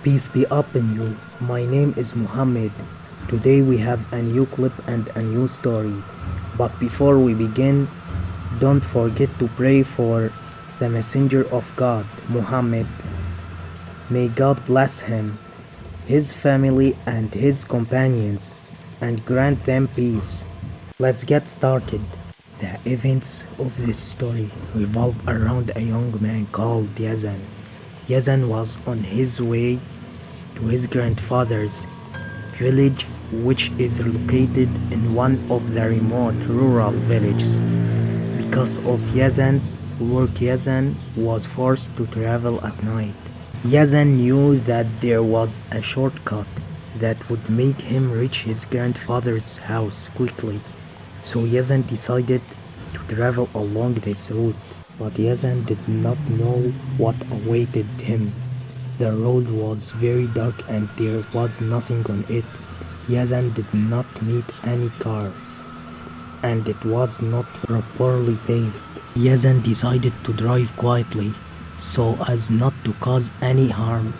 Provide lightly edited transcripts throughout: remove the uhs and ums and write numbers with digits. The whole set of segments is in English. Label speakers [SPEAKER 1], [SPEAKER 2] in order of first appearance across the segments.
[SPEAKER 1] Peace be upon you. My name is Muhammad. Today we have a new clip and a new story. But before we begin, don't forget to pray for the messenger of God, Muhammad. May God bless him, his family and his companions, and grant them peace. Let's get started. The events of this story revolve around a young man called Yazan. Yazan was on his way to his grandfather's village, which is located in one of the remote rural villages. Because of Yazan's work, Yazan was forced to travel at night. Yazan knew that there was a shortcut that would make him reach his grandfather's house quickly, so Yazan decided to travel along this route. But Yazan did not know what awaited him. The road was very dark and there was nothing on it. Yazan did not meet any car, and it was not properly paved. Yazan decided to drive quietly so as not to cause any harm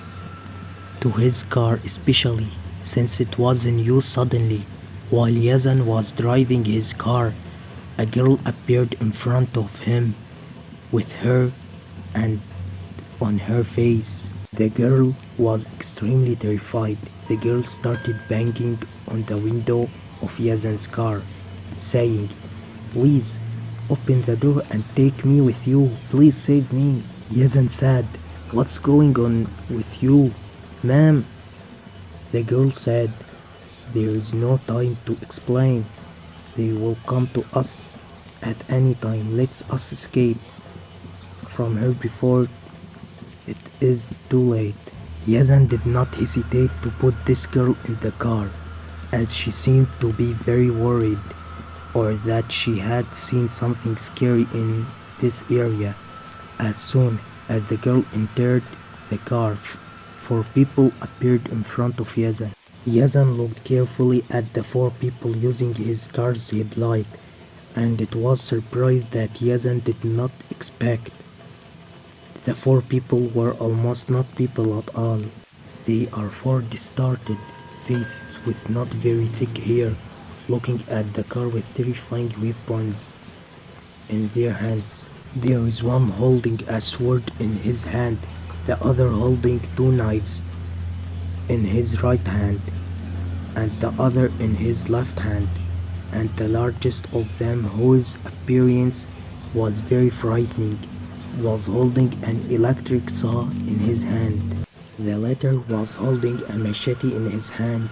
[SPEAKER 1] to his car, especially since it was in use suddenly. While Yazan was driving his car, a girl appeared in front of him with her and on her face. The girl was extremely terrified. The girl started banging on the window of Yazan's car, saying, "Please, open the door and take me with you. Please save me." Yazan said, "What's going on with you, ma'am?" The girl said, "There is no time to explain. They will come to us at any time. Let us escape from her before it is too late." Yazan did not hesitate to put this girl in the car, as she seemed to be very worried, or that she had seen something scary in this area. As soon as the girl entered the car, four people appeared in front of Yazan. Yazan looked carefully at the four people using his car's headlight, and it was surprised that Yazan did not expect. The four people were almost not people at all. They are four distorted faces with not very thick hair, looking at the car with terrifying weapons in their hands. There is one holding a sword in his hand, the other holding two knives in his right hand, and the other in his left hand, and the largest of them, whose appearance was very frightening, was holding an electric saw in his hand. The latter was holding a machete in his hand.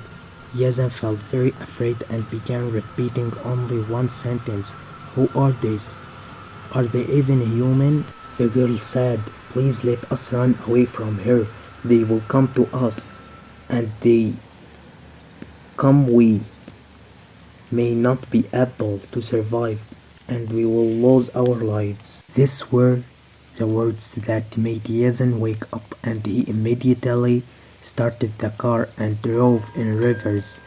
[SPEAKER 1] Yazan felt very afraid and began repeating only one sentence, "Who are these? Are they even human?" The girl said, "Please let us run away from her. They will come to us, and they come we may not be able to survive, and we will lose our lives." These were the words that made Yazan wake up, and he immediately started the car and drove in reverse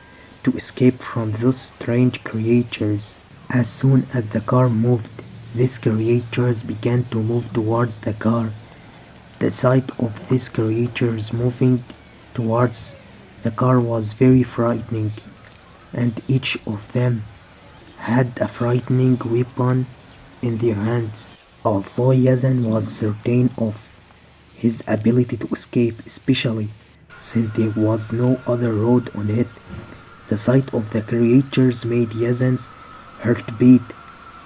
[SPEAKER 1] to escape from those strange creatures. As soon as the car moved, these creatures began to move towards the car. The sight of these creatures moving towards the car was very frightening, and each of them had a frightening weapon in their hands. Although Yazan was certain of his ability to escape, especially since there was no other road on it, the sight of the creatures made Yazan's heartbeat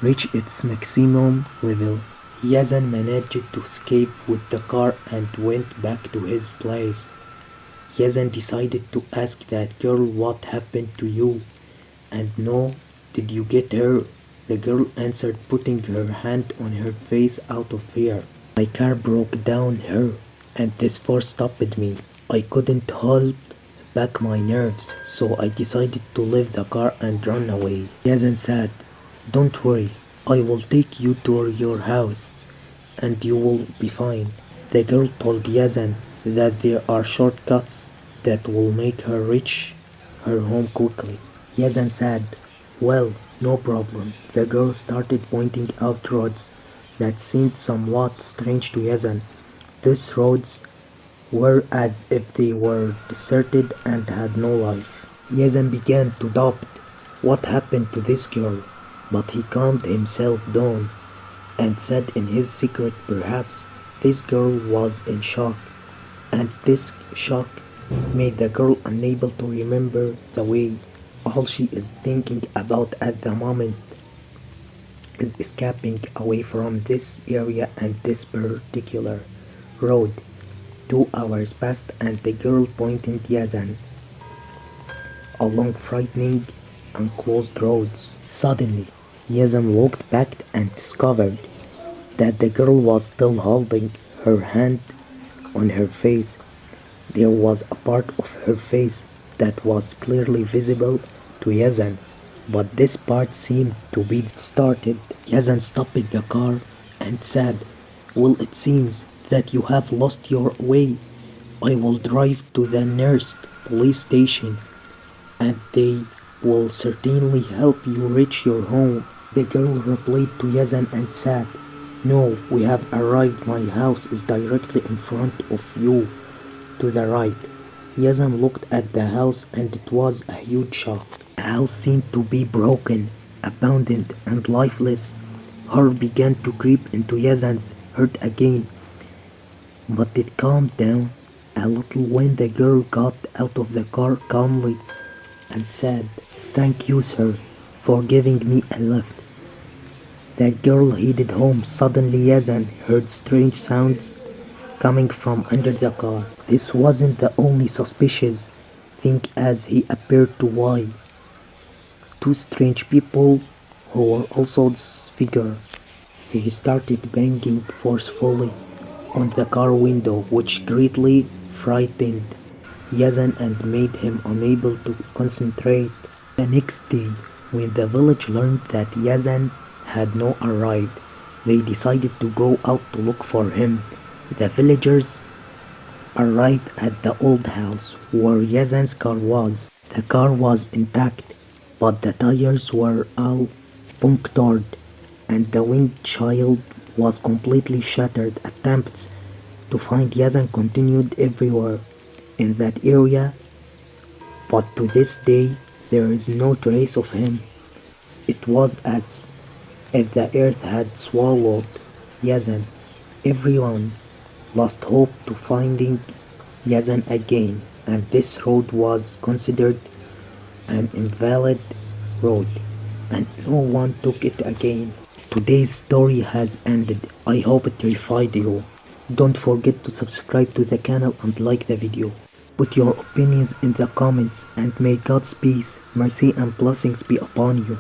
[SPEAKER 1] reach its maximum level. Yazan managed to escape with the car and went back to his place. Yazan decided to ask that girl, "What happened to you? And no, did you get her?" The girl answered, putting her hand on her face out of fear. "My car broke down her, and this force stopped me. I couldn't hold back my nerves, so I decided to leave the car and run away." Yazan said, "Don't worry, I will take you to your house, and you will be fine." The girl told Yazan that there are shortcuts that will make her reach her home quickly. Yazan said, "Well, no problem." The girl started pointing out roads that seemed somewhat strange to Yazan. These roads were as if they were deserted and had no life. Yazan began to doubt what happened to this girl, but he calmed himself down and said in his secret perhaps this girl was in shock, and this shock made the girl unable to remember the way. All she is thinking about at the moment is escaping away from this area and this particular road. 2 hours passed and the girl pointed Yazan along frightening unclosed roads. Suddenly, Yazan looked back and discovered that the girl was still holding her hand on her face. There was a part of her face that was clearly visible to Yazan, but this part seemed to be distorted. Yazan stopped the car and said, "Well, it seems that you have lost your way. I will drive to the nearest police station and they will certainly help you reach your home." The girl replied to Yazan and said, "No, we have arrived. My house is directly in front of you, to the right." Yazan looked at the house and it was a huge shock. The house seemed to be broken, abandoned and lifeless. Horror began to creep into Yazan's heart again, but it calmed down a little when the girl got out of the car calmly and said, "Thank you, sir, for giving me a lift." The girl headed home. Suddenly Yazan heard strange sounds coming from under the car. This wasn't the only suspicious thing as he appeared to why. Two strange people who were also disfigured. They started banging forcefully on the car window, which greatly frightened Yazan and made him unable to concentrate. The next day, when the village learned that Yazan had not arrived, they decided to go out to look for him. The villagers arrived at the old house where Yazan's car was. The car was intact, but the tires were all punctured and the windshield was completely shattered. Attempts to find Yazan continued everywhere in that area, but to this day there is no trace of him. It was as if the earth had swallowed Yazan. Everyone lost hope to finding Yazan again, and this road was considered an invalid road, and no one took it again. Today's story has ended. I hope it terrified you. Don't forget to subscribe to the channel and like the video. Put your opinions in the comments and may God's peace, mercy and blessings be upon you.